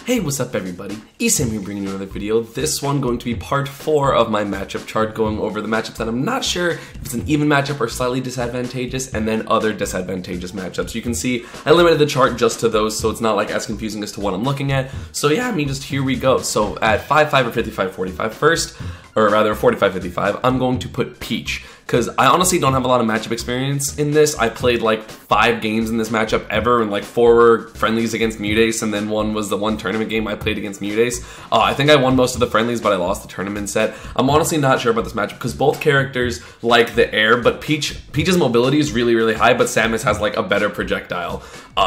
Hey, what's up everybody? ESAM here bringing you another video. This one going to be part 4 of my matchup chart, going over the matchups that I'm not sure if it's an even matchup or slightly disadvantageous, and then other disadvantageous matchups. You can see I limited the chart just to those, so it's not like as confusing as to what I'm looking at. So yeah, just here we go. So at 5-5 or 55-45 first, or rather 45-55, I'm going to put Peach, because I honestly don't have a lot of matchup experience in this. I played like 5 games in this matchup ever, and like 4 were friendlies against Mutace, and then 1 was the one tournament game I played against Mutace. I think I won most of the friendlies, but I lost the tournament set. I'm honestly not sure about this matchup, because both characters like the air, but Peach's mobility is really, really high, but Samus has like a better projectile.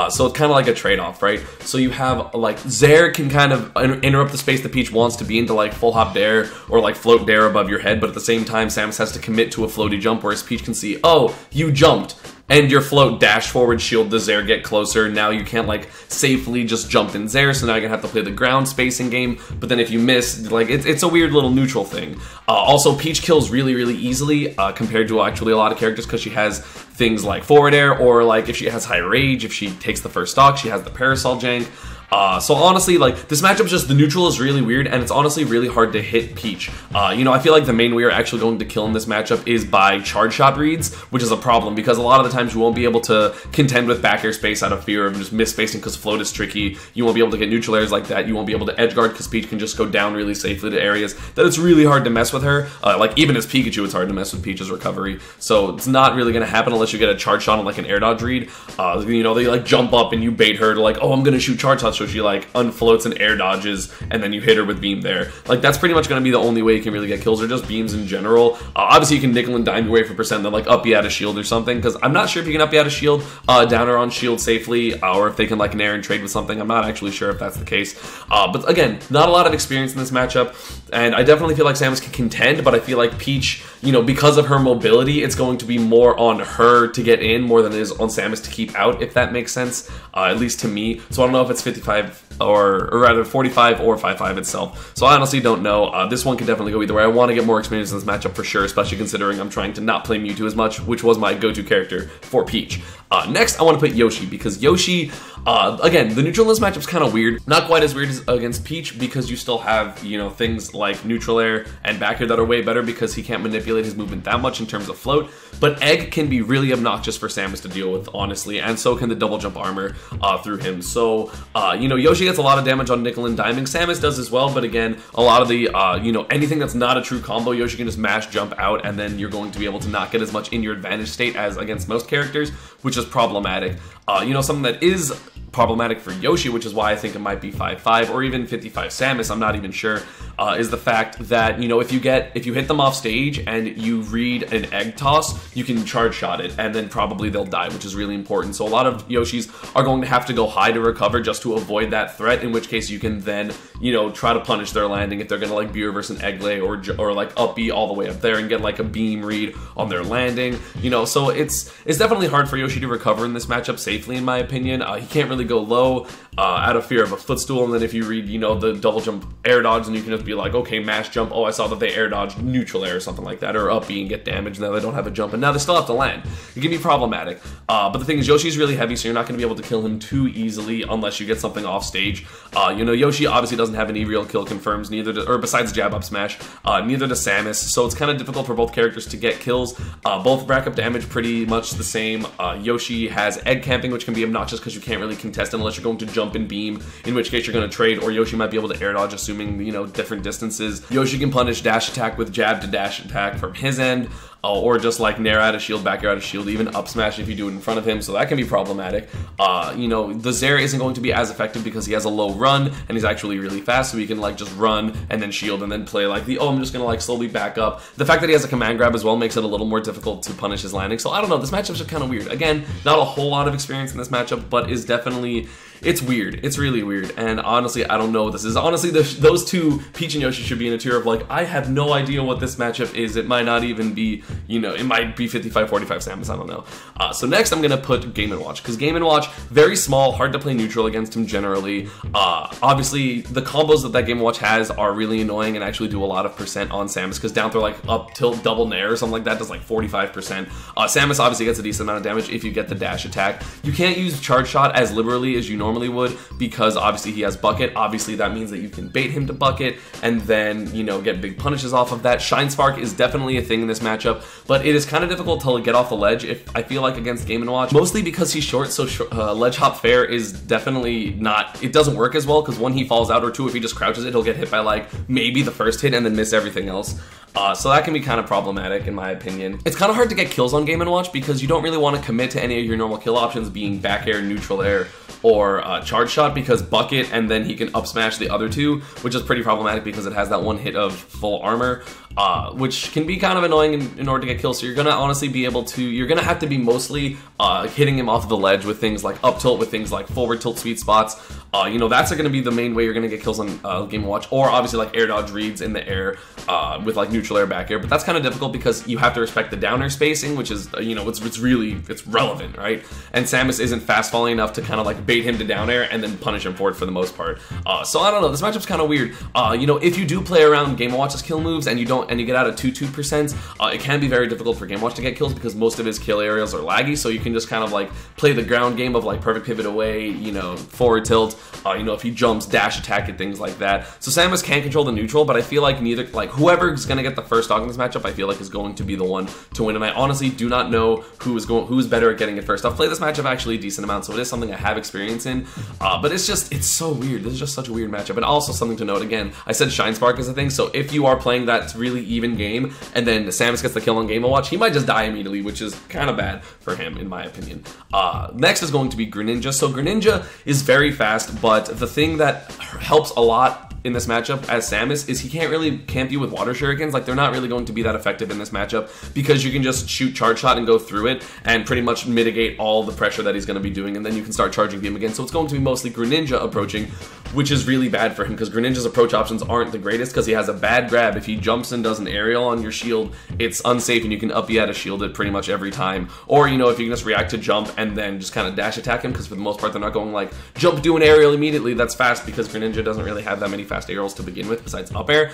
So it's kind of like a trade-off, right? So you have like Zaire can kind of interrupt the space that Peach wants to be into, like full hop dare or like float dare above your head, but at the same time Samus has to commit to a floaty jump, whereas Peach can see, oh, you jumped, and your float dash forward shield the Zaire get closer. Now you can't like safely just jump in Zaire, so now you're gonna have to play the ground spacing game, but then if you miss, like it's a weird little neutral thing. Also, Peach kills really, really easily compared to actually a lot of characters, because she has things like forward air, or like if she has high rage, if she takes the first stock, she has the parasol jank. So honestly, like, this matchup is just, the neutral is really weird, and it's honestly really hard to hit Peach. You know, I feel like the main way you're actually going to kill in this matchup is by charge shot reads, which is a problem, because a lot of the times you won't be able to contend with back air space out of fear of just misspacing, because float is tricky. You won't be able to get neutral airs like that. You won't be able to edge guard, because Peach can just go down really safely to areas that it's really hard to mess with her. Like, even as Pikachu, it's hard to mess with Peach's recovery. So it's not really going to happen unless you get a charge shot on, like, an air dodge read. You know, they, like, jump up and you bait her to, like, oh, I'm going to shoot charge shots, so she, like, unfloats and air dodges, and then you hit her with beam there. Like, that's pretty much going to be the only way you can really get kills, or just beams in general. Obviously, you can nickel and dime your way for percent, then, like, up you out of shield or something, because I'm not sure if you can up you out of shield, down or on shield safely, or if they can, like, nair and trade with something. I'm not actually sure if that's the case. But again, not a lot of experience in this matchup, and I definitely feel like Samus can contend, but I feel like Peach, you know, because of her mobility, it's going to be more on her to get in more than it is on Samus to keep out, if that makes sense, at least to me. So I don't know if it's 55 or rather 45 or 5-5 itself. So I honestly don't know. This one could definitely go either way. I want to get more experience in this matchup for sure, especially considering I'm trying to not play Mewtwo as much, which was my go-to character for Peach. Next, I want to put Yoshi, because Yoshi, again, the neutral in this matchup is kind of weird. Not quite as weird as against Peach, because you still have, you know, things like neutral air and back air that are way better, because he can't manipulate his movement that much in terms of float. But Egg can be really obnoxious for Samus to deal with, honestly, and so can the double jump armor through him. So, you know, Yoshi gets a lot of damage on nickel and diming. Samus does as well, but again, a lot of the, you know, anything that's not a true combo, Yoshi can just mash jump out, and then you're going to be able to not get as much in your advantage state as against most characters, which is problematic. You know, something that is problematic for Yoshi, which is why I think it might be 5-5 or even 55 Samus, I'm not even sure, is the fact that, you know, if you hit them off stage and you read an egg toss, you can charge shot it, and then probably they'll die, which is really important. So a lot of Yoshis are going to have to go high to recover just to avoid that threat, in which case you can then, you know, try to punish their landing if they're going to like reverse an egg lay, or like up B all the way up there and get like a beam read on their landing, you know. So it's definitely hard for Yoshi to recover in this matchup safely, in my opinion. He can't really go low out of fear of a footstool, and then if you read, you know, the double jump air dodge, and you can just be like, okay, mash jump, oh, I saw that they air dodged neutral air or something like that, or up B and get damaged. Now they don't have a jump, and now they still have to land. It can be problematic. But the thing is, Yoshi's really heavy, so you're not going to be able to kill him too easily unless you get something off stage. You know, Yoshi obviously doesn't have any real kill confirms, or besides jab up smash, neither does Samus, so it's kind of difficult for both characters to get kills. Both rack up damage pretty much the same. Yoshi has egg camping, which can be obnoxious because you can't really contest unless you're going to jump and beam, in which case you're going to trade, or Yoshi might be able to air dodge, assuming, you know, different distances. Yoshi can punish dash attack with jab to dash attack from his end, or just like nair out of shield, back air out of shield, even up smash if you do it in front of him, so that can be problematic. You know, the Zaire isn't going to be as effective because he has a low run, and he's actually really fast, so he can like just run and then shield and then play like the, oh, I'm just gonna like slowly back up. The fact that he has a command grab as well makes it a little more difficult to punish his landing, so I don't know, this matchup's just kind of weird. Again, not a whole lot of experience in this matchup, but is definitely, it's weird. It's really weird, and honestly, I don't know what this is. Honestly, those two, Peach and Yoshi, should be in a tier of like, I have no idea what this matchup is. It might not even be, you know, it might be 55-45 Samus, I don't know. So next I'm gonna put Game & Watch, because Game & Watch, very small, hard to play neutral against him generally. Obviously, the combos that Game & Watch has are really annoying and actually do a lot of percent on Samus, because down throw like up tilt double nair or something like that does like 45%. Samus obviously gets a decent amount of damage if you get the dash attack. You can't use charge shot as liberally as you normally normally would, because obviously he has bucket. Obviously that means that you can bait him to bucket and then, you know, get big punishes off of that. Shine Spark is definitely a thing in this matchup, but it is kind of difficult to get off the ledge, if I feel like, against Game & Watch, mostly because he's short. So ledge hop fair is definitely not, it doesn't work as well, because one, he falls out, or two, if he just crouches it, he'll get hit by like maybe the first hit and then miss everything else. So that can be kind of problematic in my opinion. It's kind of hard to get kills on Game & Watch because you don't really want to commit to any of your normal kill options being back air, neutral air, or charge shot, because bucket and then he can up smash the other two, which is pretty problematic because it has that one hit of full armor, which can be kind of annoying in order to get kills. So you're gonna honestly be able to, you're gonna have to be mostly hitting him off of the ledge with things like up tilt, with things like forward tilt sweet spots. You know, that's gonna be the main way you're gonna get kills on Game & Watch, or obviously like air dodge reads in the air with like neutral air, back air, but that's kind of difficult because you have to respect the down air spacing, which is, you know, it's relevant, right? And Samus isn't fast falling enough to kind of like bait him to down air and then punish him for it for the most part. So I don't know, this matchup's kind of weird. You know, if you do play around Game & Watch's kill moves and you get out of 2-2%, it can be very difficult for Game & Watch to get kills because most of his kill areas are laggy, so you can just kind of like play the ground game of like perfect pivot away, you know, forward tilt, you know, if he jumps, dash attack and things like that. So Samus can control the neutral, but I feel like whoever's gonna get the first stock in this matchup, I feel like is going to be the one to win, and I honestly do not know who's better at getting it first. I've played this matchup actually a decent amount, so it is something I have experience in, but it's so weird. This is just such a weird matchup. And also something to note, again, I said Shine Spark is a thing, so if you are playing that really even game and then Samus gets the kill on Game & Watch, he might just die immediately, which is kind of bad for him in my opinion. Next is going to be Greninja. So Greninja is very fast, but the thing that helps a lot in this matchup as Samus is he can't really camp you with water shurikens. Like, they're not really going to be that effective in this matchup because you can just shoot charge shot and go through it and pretty much mitigate all the pressure that he's going to be doing, and then you can start charging beam again. So it's going to be mostly Greninja approaching, which is really bad for him because Greninja's approach options aren't the greatest because he has a bad grab. If he jumps and does an aerial on your shield, it's unsafe and you can up B out of shield it pretty much every time. Or, you know, if you can just react to jump and then just kind of dash attack him, because for the most part they're not going like jump, do an aerial immediately. That's fast because Greninja doesn't really have that many fast aerials to begin with besides up air.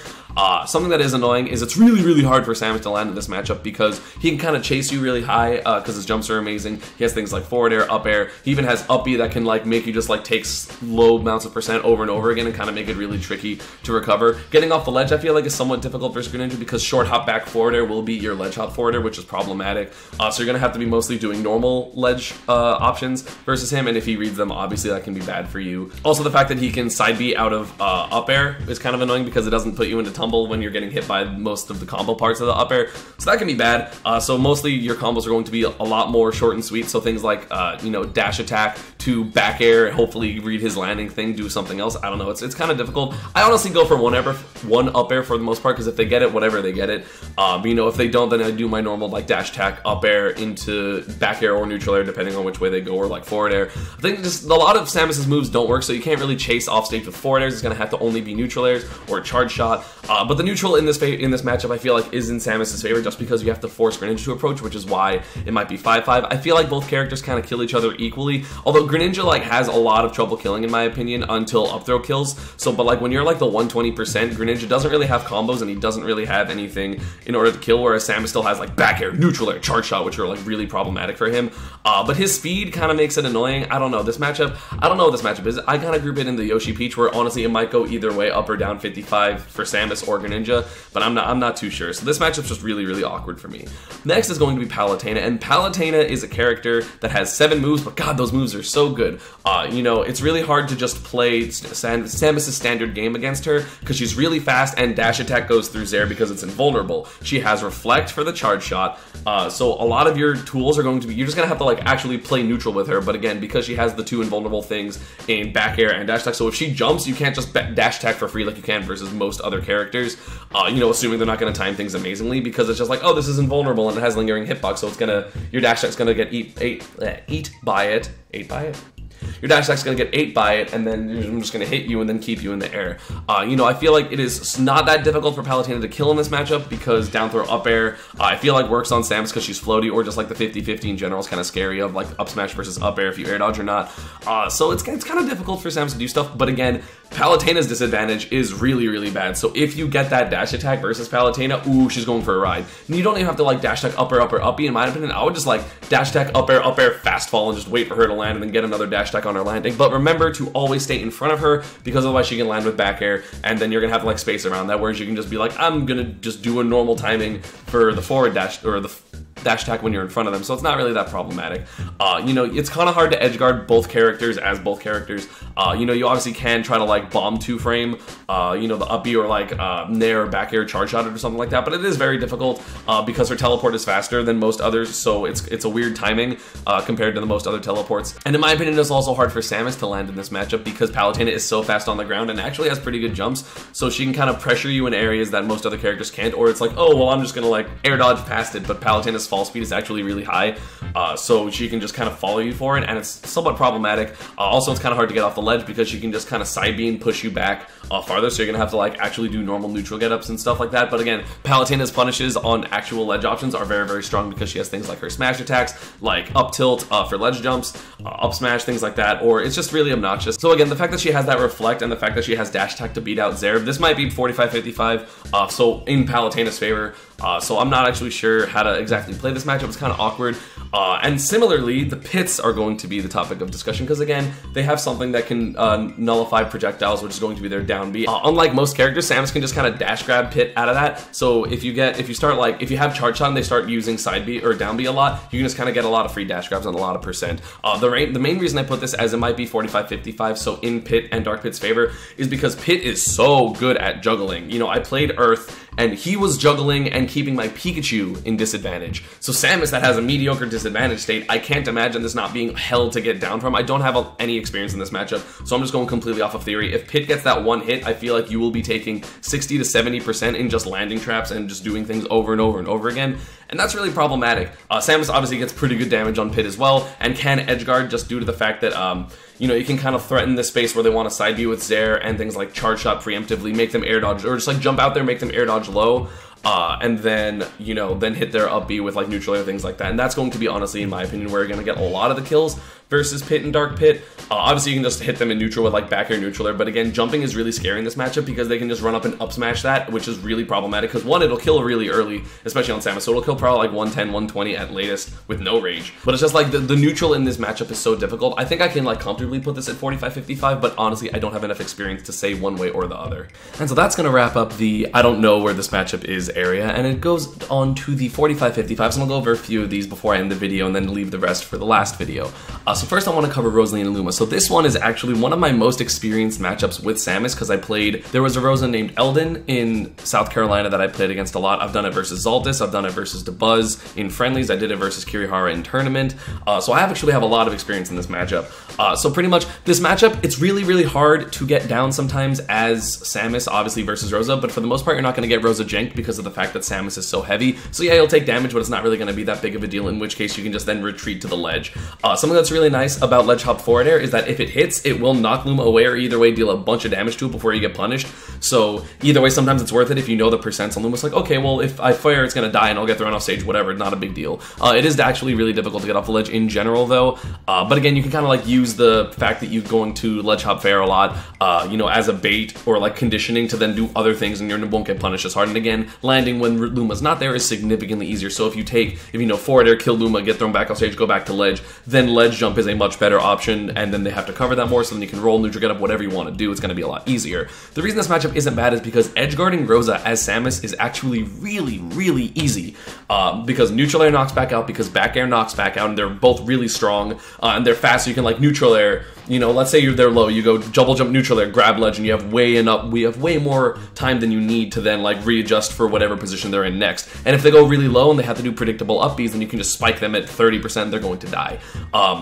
Something that is annoying is it's really hard for Samus to land in this matchup because he can kind of chase you really high because his jumps are amazing. He has things like forward air, up air. He even has up B that can like make you just like take low amounts of percent over and over again and kind of make it really tricky to recover. Getting off the ledge I feel like is somewhat difficult versus Greninja because short hop back forward air will be your ledge hop forward air, which is problematic. So you're gonna have to be mostly doing normal ledge options versus him, and if he reads them, obviously that can be bad for you. Also, the fact that he can side B out of up air is kind of annoying because it doesn't put you into tumble when you're getting hit by most of the combo parts of the up air, so that can be bad. So mostly your combos are going to be a lot more short and sweet, so things like you know, dash attack to back air, hopefully read his landing thing, do something else. I don't know, it's kind of difficult. I honestly go for one up air for the most part because if they get it, whatever, they get it. But, you know, if they don't, then I do my normal like dash attack, up air into back air or neutral air depending on which way they go, or like forward air. I think just a lot of Samus's moves don't work, so you can't really chase off stage with forward airs. It's gonna have to only be neutral airs or charge shot. But the neutral in this matchup I feel like is in Samus's favor just because you have to force Greninja to approach, which is why it might be 5-5. I feel like both characters kind of kill each other equally, although Greninja like has a lot of trouble killing in my opinion until up throw kills. So but like when you're like the 120%, Greninja doesn't really have combos and he doesn't really have anything in order to kill, whereas Samus still has like back air, neutral air, charge shot, which are like really problematic for him. But his speed kind of makes it annoying. I don't know this matchup. I don't know what this matchup is. I kind of group it in the Yoshi Peach, where honestly it might go either way, up or down 55 for Samus or Greninja, but I'm not too sure. So this matchup's just really awkward for me. Next is going to be Palutena, and Palutena is a character that has 7 moves, but god, those moves are so good. You know, it's really hard to just play Samus's standard game against her because she's really fast and dash attack goes through Zair because it's invulnerable. She has reflect for the charge shot, so a lot of your tools are going to be, you're just gonna have to like actually play neutral with her, but again, because she has the 2 invulnerable things in back air and dash attack, so if she jumps, you can't just dash attack for free like you can versus most other characters, you know, assuming they're not going to time things amazingly, because it's just like, oh, this is invulnerable and it has lingering hitbox, so it's gonna, your dash attack's gonna get eat by it. Your dash attack's gonna get 8 by it, and then I'm just gonna hit you and then keep you in the air. You know, I feel like it is not that difficult for Palutena to kill in this matchup because down throw up air, I feel like works on Samus because she's floaty, or just like the 50-50 in general is kind of scary of like up smash versus up air if you air dodge or not. So it's kind of difficult for Samus to do stuff, but again, Palutena's disadvantage is really, really bad. So if you get that dash attack versus Palutena, ooh, she's going for a ride. And you don't even have to like dash attack up air, uppy. In my opinion, I would just like dash attack up air, fast fall, and just wait for her to land and then get another dash attack on her landing. But remember to always stay in front of her, because otherwise she can land with back air, and then you're gonna have to like space around that, whereas you can just be like, I'm gonna just do a normal timing for the forward dash, or the dash attack when you're in front of them, so it's not really that problematic. You know, it's kind of hard to edge guard both characters as both characters. You know, you obviously can try to like bomb 2-frame, you know, the uppy or like nair or back air charge shot or something like that, but it is very difficult because her teleport is faster than most others, so it's a weird timing compared to the most other teleports. And in my opinion, it's also hard for Samus to land in this matchup because Palutena is so fast on the ground and actually has pretty good jumps, so she can kind of pressure you in areas that most other characters can't, or it's like, oh, well, I'm just gonna like air dodge past it, but Palutena's fall speed is actually really high, so she can just kind of follow you for it, and it's somewhat problematic. Also, it's kind of hard to get off the ledge because she can just kind of side beam push you back farther, so you're gonna have to like actually do normal neutral get-ups and stuff like that. But again, Palutena's punishes on actual ledge options are very, very strong because she has things like her smash attacks, like up tilt for ledge jumps, up smash, things like that, or it's just really obnoxious. So again, the fact that she has that reflect and the fact that she has dash attack to beat out Zerb, this might be 45-55, so in Palutena's favor. So I'm not actually sure how to exactly play this matchup. It's kind of awkward. And similarly, the pits are going to be the topic of discussion because again, they have something that can nullify projectiles, which is going to be their down B. Unlike most characters, Samus can just kind of dash grab pit out of that. So if you have charge shot and they start using side B or down B a lot, you can just kind of get a lot of free dash grabs and a lot of percent. The main reason I put this as it might be 45-55, so in Pit and Dark Pit's favor, is because Pit is so good at juggling. You know, I played Earth and he was juggling and keeping my Pikachu in disadvantage. So Samus, that has a mediocre disadvantage state, I can't imagine this not being hell to get down from. I don't have any experience in this matchup, so I'm just going completely off of theory. If Pit gets that one hit, I feel like you will be taking 60 to 70% in just landing traps and just doing things over and over and over again, and that's really problematic. Samus obviously gets pretty good damage on Pit as well, and can edgeguard just due to the fact that you know, you can kind of threaten the space where they want to side B with Zair and things like charge shot preemptively, make them air dodge, or just like jump out there, make them air dodge low, and then, you know, then hit their up B with like neutral or things like that. And that's going to be, honestly, in my opinion, where you're going to get a lot of the kills versus Pit and Dark Pit. Obviously, you can just hit them in neutral with like back air neutral air, but again, jumping is really scary in this matchup because they can just run up and up smash that, which is really problematic because one, it'll kill really early, especially on Samus, so it'll kill probably like 110, 120 at latest with no rage. But it's just like the neutral in this matchup is so difficult. I think I can like comfortably put this at 45-55, but honestly, I don't have enough experience to say one way or the other. And so that's gonna wrap up the I don't know where this matchup is area, and it goes on to the 45-55, so I'll go over a few of these before I end the video and then leave the rest for the last video. So first I want to cover Rosalina Luma. So this one is actually one of my most experienced matchups with Samus because there was a Rosa named Eldon in South Carolina that I played against a lot. I've done it versus Zaltis, I've done it versus DeBuzz in friendlies, I did it versus Kirihara in tournament. So I actually have a lot of experience in this matchup. So pretty much this matchup, it's really, really hard to get down sometimes as Samus, obviously versus Rosa, but for the most part, you're not going to get Rosa janked because of the fact that Samus is so heavy. So yeah, you'll take damage, but it's not really going to be that big of a deal, in which case you can just then retreat to the ledge. Something that's really nice about ledge hop forward air is that if it hits, it will knock Luma away, or either way deal a bunch of damage to it before you get punished. So either way, sometimes it's worth it if you know the percents on Luma. It's like, okay, well, if I fire, it's going to die and I'll get thrown off stage, whatever, not a big deal. It is actually really difficult to get off the ledge in general, though. But again, you can kind of like use the fact that you're going to ledge hop fair a lot, you know, as a bait or like conditioning to then do other things and you won't get punished as hard. And again, landing when Luma's not there is significantly easier. So if you know, forward air, kill Luma, get thrown back off stage, go back to ledge, then ledge jump is a much better option, and then they have to cover that more, so then you can roll, neutral, get up, whatever you want to do. It's going to be a lot easier. The reason this matchup isn't bad is because edgeguarding Rosa as Samus is actually really, really easy, because neutral air knocks back out, because back air knocks back out, and they're both really strong, and they're fast, so you can like neutral air, you know, let's say you're there low, you go double jump neutral air, grab ledge, and you have we have way more time than you need to then like readjust for whatever position they're in next. And if they go really low and they have to do predictable up Bs, then you can just spike them at 30%, they're going to die.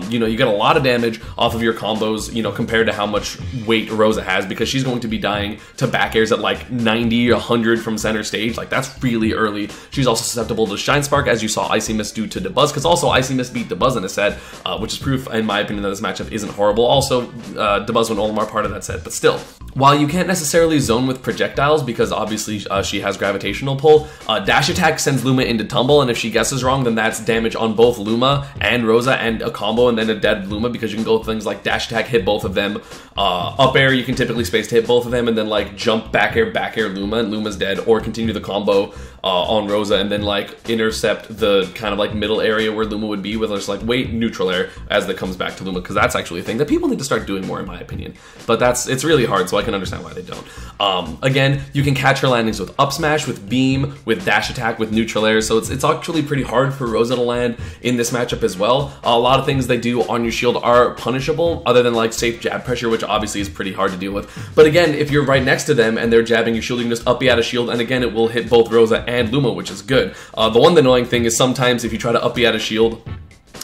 You know, you get a lot of damage off of your combos, you know, compared to how much weight Rosa has, because she's going to be dying to back airs at like 90 or 100 from center stage. Like, that's really early. She's also susceptible to Shine Spark, as you saw Icy Mist do to DeBuzz, because also Icy Mist beat DeBuzz in a set, which is proof, in my opinion, that this matchup isn't horrible. Also, Dabuzz and Olimar part of that set, but still. While you can't necessarily zone with projectiles because obviously she has gravitational pull, dash attack sends Luma into tumble, and if she guesses wrong, then that's damage on both Luma and Rosa and a combo and then a dead Luma, because you can go with things like dash attack, hit both of them, up air, you can typically space to hit both of them, and then like jump back air Luma, and Luma's dead, or continue the combo on Rosa and then like intercept the kind of like middle area where Luma would be with just like wait neutral air as that comes back to Luma, because that's actually a thing that people need to start doing more in my opinion. But it's really hard, so I can understand why they don't. Again, you can catch her landings with up smash, with beam, with dash attack, with neutral air, so it's actually pretty hard for Rosa to land in this matchup as well. A lot of things they do on your shield are punishable, other than like safe jab pressure, which obviously is pretty hard to deal with. But again, if you're right next to them and they're jabbing your shield, you can just up B out of shield, and again, it will hit both Rosa and Luma, which is good. The one annoying thing is sometimes if you try to up B out of shield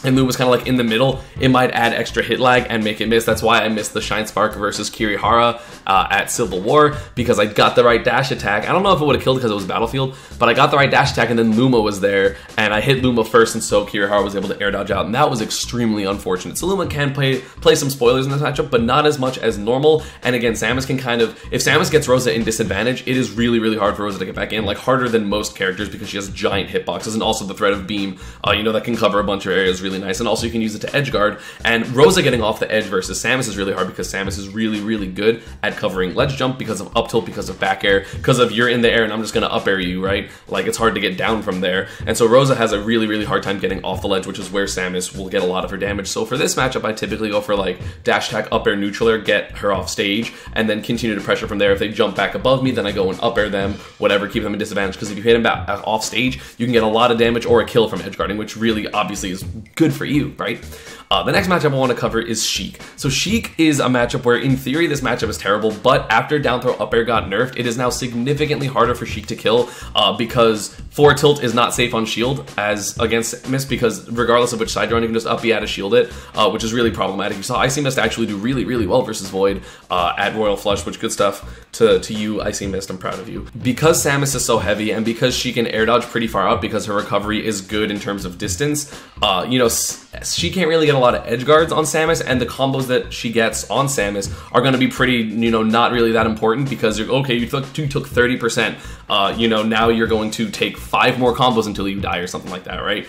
and Luma's kind of like in the middle, it might add extra hit lag and make it miss. That's why I missed the Shine Spark versus Kirihara at Civil War, because I got the right dash attack. I don't know if it would have killed because it was Battlefield, but I got the right dash attack and then Luma was there and I hit Luma first, and so Kirihara was able to air dodge out, and that was extremely unfortunate. So Luma can play some spoilers in this matchup, but not as much as normal. And again, Samus can kind of, if Samus gets Rosa in disadvantage, it is really, really hard for Rosa to get back in, like harder than most characters, because she has giant hitboxes, and also the threat of beam, you know, that can cover a bunch of areas really nice, and also you can use it to edge guard. And Rosa getting off the edge versus Samus is really hard, because Samus is really, really good at covering ledge jump because of up tilt, because of back air, because of you're in the air and I'm just gonna up air you, right? Like it's hard to get down from there. And so Rosa has a really, really hard time getting off the ledge, which is where Samus will get a lot of her damage. So for this matchup, I typically go for like dash attack, up air, neutral air, get her off stage, and then continue to pressure from there. If they jump back above me, then I go and up air them, whatever, keep them in disadvantage, because if you hit them back off stage, you can get a lot of damage or a kill from edge guarding, which really obviously is good for you, right? The next matchup I want to cover is Chic. So Chic is a matchup where, in theory, this matchup is terrible, but after down throw up air got nerfed, it is now significantly harder for Chic to kill, because forward tilt is not safe on shield as against Mist, because regardless of which side you're on, you can just up B out of shield it, which is really problematic. You saw Icy Mist actually do really, really well versus Void at Royal Flush, which good stuff to you, Icy Mist. I'm proud of you. Because Samus is so heavy, and because she can air dodge pretty far up, because her recovery is good in terms of distance, you know, she can't really get a lot of edge guards on Samus, and the combos that she gets on Samus are going to be pretty, you know, not really that important, because you're okay, you took 30%, you know, now you're going to take 5 more combos until you die or something like that, right?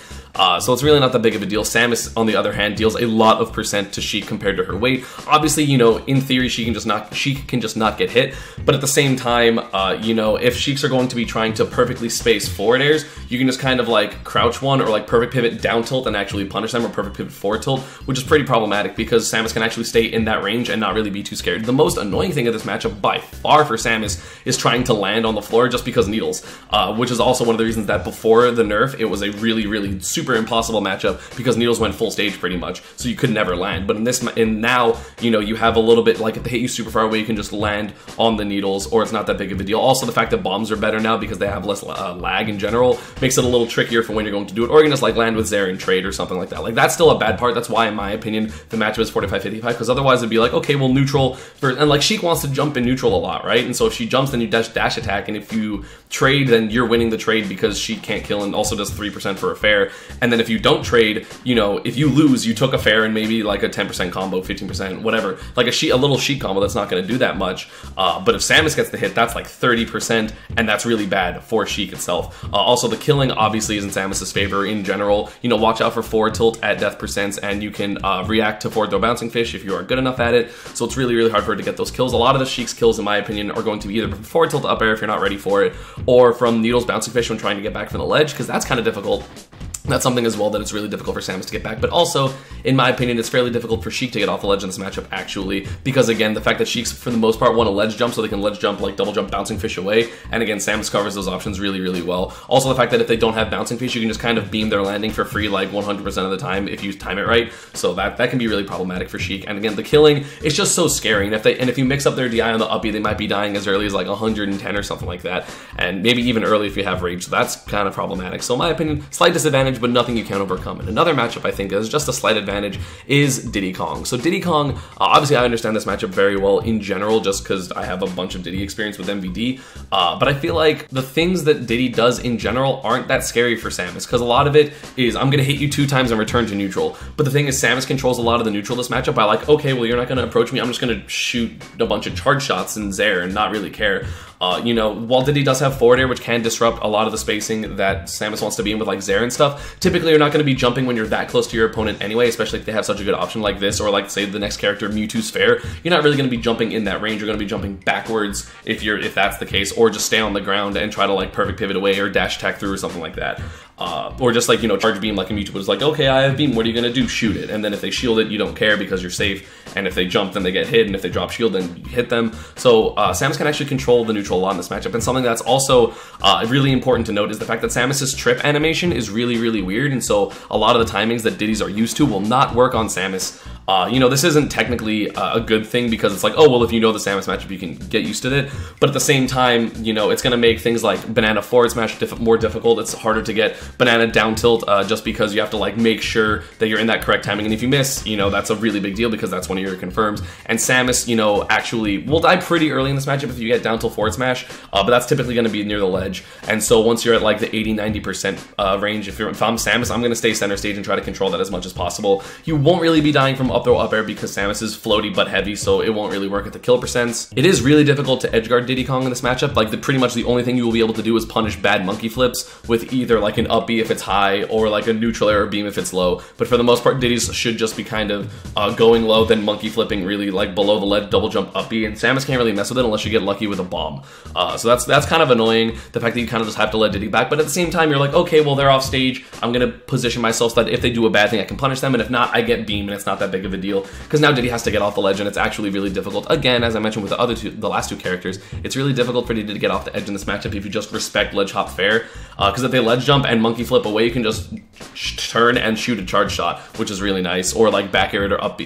So it's really not that big of a deal. Samus, on the other hand, deals a lot of percent to Chic compared to her weight. Obviously, you know, in theory, Chic can just not get hit, but at the same time, you know, if Chics are going to be trying to perfectly space forward airs, you can just kind of like crouch one, or like perfect pivot down tilt and actually punish them, or perfect pivot forward tilt, which is pretty problematic because Samus can actually stay in that range and not really be too scared. The most annoying thing of this matchup by far for Samus is trying to land on the floor just because needles, which is also one of the reasons that before the nerf, it was a really, really super impossible matchup, because needles went full stage pretty much, so you could never land. But now, you know, you have a little bit, like if they hit you super far away, you can just land on the needles, or it's not that big of a deal. Also, the fact that bombs are better now because they have less lag in general makes it a little trickier for when you're going to do it, or you can just like land with Zare and trade or something like that. Like that's still a bad part. That's why, in my opinion, the matchup is 45-55, because otherwise it'd be like, okay, well, neutral, and like Chic wants to jump in neutral a lot, right? And so if she jumps, then you dash attack, and if you trade, then you're winning the trade because she can't kill and also does 3% for a fair. And then if you don't trade, you know, if you lose, you took a fair and maybe like a 10% combo, 15%, whatever, like a little Chic combo that's not going to do that much. But if Samus gets the hit, that's like 30%, and that's really bad for Chic itself. Also, the killing obviously is in Samus's favor in general. You know, watch out for forward tilt at death percents, and you can react to forward throw bouncing fish if you are good enough at it. So it's really, really hard for her to get those kills. A lot of the Chic's kills, in my opinion, are going to be either from forward tilt up air if you're not ready for it, or from needles bouncing fish when trying to get back from the ledge, because that's kind of difficult. That's something as well that it's really difficult for Samus to get back. But also, in my opinion, it's fairly difficult for Chic to get off the ledge in this matchup, actually, because again, the fact that Chic's, for the most part, want to ledge jump, so they can ledge jump, like double jump bouncing fish away, and again, Samus covers those options really, really well. Also, the fact that if they don't have bouncing fish, you can just kind of beam their landing for free like 100% of the time if you time it right, so that can be really problematic for Chic. And again, the killing is just so scary, and if you mix up their DI on the up B, they might be dying as early as like 110 or something like that, and maybe even early if you have rage, so that's kind of problematic. So in my opinion, slight disadvantage advantage, but nothing you can't overcome. And another matchup I think is just a slight advantage is Diddy Kong. So Diddy Kong, obviously I understand this matchup very well in general, just because I have a bunch of Diddy experience with MVD, but I feel like the things that Diddy does in general aren't that scary for Samus, because a lot of it is, I'm gonna hit you 2 times and return to neutral. But the thing is, Samus controls a lot of the neutral this matchup by like, okay, well, you're not gonna approach me, I'm just gonna shoot a bunch of charge shots and Zaire and not really care. You know, while Diddy does have forward air, which can disrupt a lot of the spacing that Samus wants to be in with like Zaire and stuff, typically you're not going to be jumping when you're that close to your opponent anyway, especially if they have such a good option like this, or like say the next character, Mewtwo Sphere. You're not really going to be jumping in that range, you're going to be jumping backwards if that's the case, or just stay on the ground and try to like perfect pivot away or dash attack through or something like that. Or just like, you know, charge beam like a Mewtwo was like, okay, I have beam, what are you gonna do? Shoot it. And then if they shield it, you don't care because you're safe. And if they jump, then they get hit. And if they drop shield, then you hit them. So Samus can actually control the neutral a lot in this matchup. And something that's also really important to note is the fact that Samus's trip animation is really, really weird. And so a lot of the timings that Diddy's are used to will not work on Samus. You know, this isn't technically a good thing because it's like, oh, well, if you know the Samus matchup, you can get used to it. But at the same time, you know, it's going to make things like banana forward smash more difficult. It's harder to get banana down tilt just because you have to like make sure that you're in that correct timing. And if you miss, you know, that's a really big deal because that's one of your confirms. And Samus, you know, actually will die pretty early in this matchup if you get down tilt forward smash, but that's typically going to be near the ledge. And so once you're at like the 80-90% range, if I'm Samus, I'm going to stay center stage and try to control that as much as possible. You won't really be dying from up throw up air because Samus is floaty but heavy, so it won't really work at the kill percents. It is really difficult to edgeguard Diddy Kong in this matchup. Like pretty much the only thing you will be able to do is punish bad monkey flips with either like an up B if it's high or like a neutral air or beam if it's low. But for the most part, Diddy's should just be kind of going low, then monkey flipping really like below the ledge, double jump up B, and Samus can't really mess with it unless you get lucky with a bomb. So that's kind of annoying, the fact that you kind of just have to let Diddy back. But at the same time, you're like, okay, well, they're off stage. I'm gonna position myself so that if they do a bad thing, I can punish them, and if not, I get beam, and it's not that big of a deal. Because now Diddy has to get off the ledge, and it's actually really difficult. Again, as I mentioned with the last two characters, it's really difficult for Diddy to get off the edge in this matchup if you just respect ledge hop fair. Because if they ledge jump and monkey flip away, you can just turn and shoot a charge shot, which is really nice. Or like back air it or up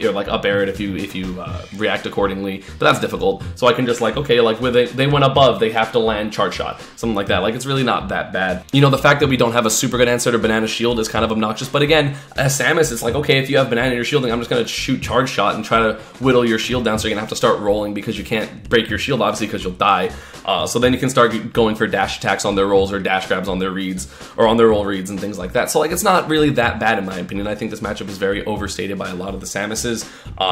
air it if you react accordingly. But that's difficult. So I can just like, okay, like they went above, they have to land charge shot, something like that. Like it's really not that bad. You know, the fact that we don't have a super good answer to banana shield is kind of obnoxious. But again, as Samus, it's like, okay, if you have banana and you're shielding, I'm just gonna shoot charge shot and try to whittle your shield down, so you're gonna have to start rolling because you can't break your shield obviously because you'll die. So then you can start going for dash attacks on their rolls or dash grabs on their reads or on their roll reads and things like that. So like it's not really that bad in my opinion. I think this matchup is very overstated by a lot of the Samuses.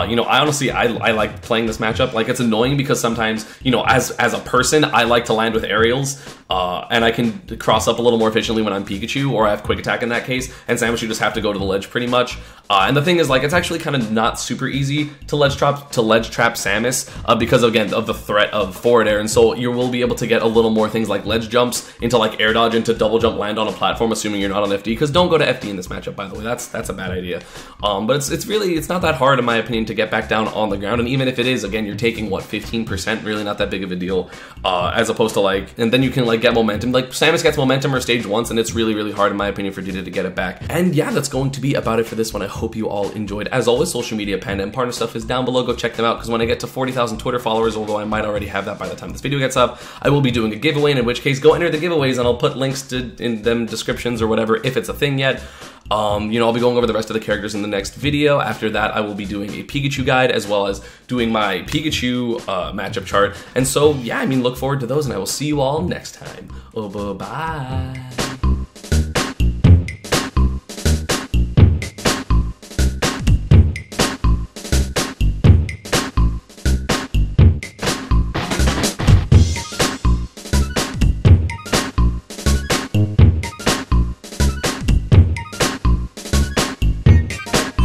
You know, I honestly like playing this matchup. Like it's annoying because sometimes, you know, as a person, I like to land with aerials and I can cross up a little more efficiently when I'm Pikachu, or I have quick attack in that case, and Samus, you just have to go to the ledge pretty much. And the thing is, like, it's actually kind of not super easy to ledge trap Samus because, again, of the threat of forward air, and so you will be able to get a little more things like ledge jumps into like air dodge, into double jump land on a platform, assuming you're not on FD, because don't go to FD in this matchup, by the way. That's a bad idea. But it's not that hard in my opinion to get back down on the ground, and even if it is, again, you're taking what, 15%, really not that big of a deal, as opposed to like, and then you can like get momentum. Like Samus gets momentum or stage once, and it's really, really hard in my opinion for Diddy to get it back. And yeah, that's going to be about it for this one. I hope you all enjoyed. As always, social media, Panda and Partner stuff is down below. Go check them out, because when I get to 40,000 Twitter followers, although I might already have that by the time this video gets up, I will be doing a giveaway, and in which case go enter the giveaways, and I'll put links in them descriptions or whatever if it's a thing yet. You know, I'll be going over the rest of the characters in the next video. After that, I will be doing a Pikachu guide as well as doing my Pikachu matchup chart. And so, yeah, I mean, look forward to those, and I will see you all next time. Oh, bye-bye.